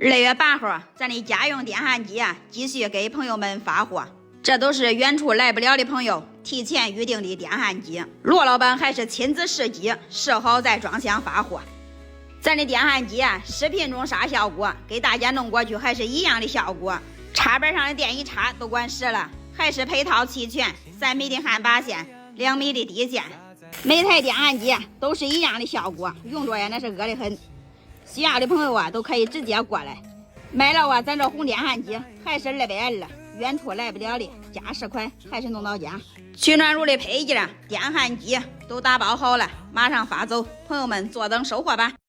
2月8号，咱的家用电焊机继续给朋友们发货。这都是远处来不了的朋友提前预定的电焊机，罗老板还是亲自试机，试好再装箱发货。咱的电焊机视频中啥效果，给大家弄过去还是一样的效果。插板上的电一插都管使了，还是配套齐全，3米的焊把线，2米的底线。每台电焊机都是一样的效果，用着那是恶得很。需要的朋友都可以直接过来买了咱这红电焊机还是220，远处来不了的加10块还是弄到家。取暖炉的配件电焊机都打包好了，马上发走，朋友们坐等收货吧。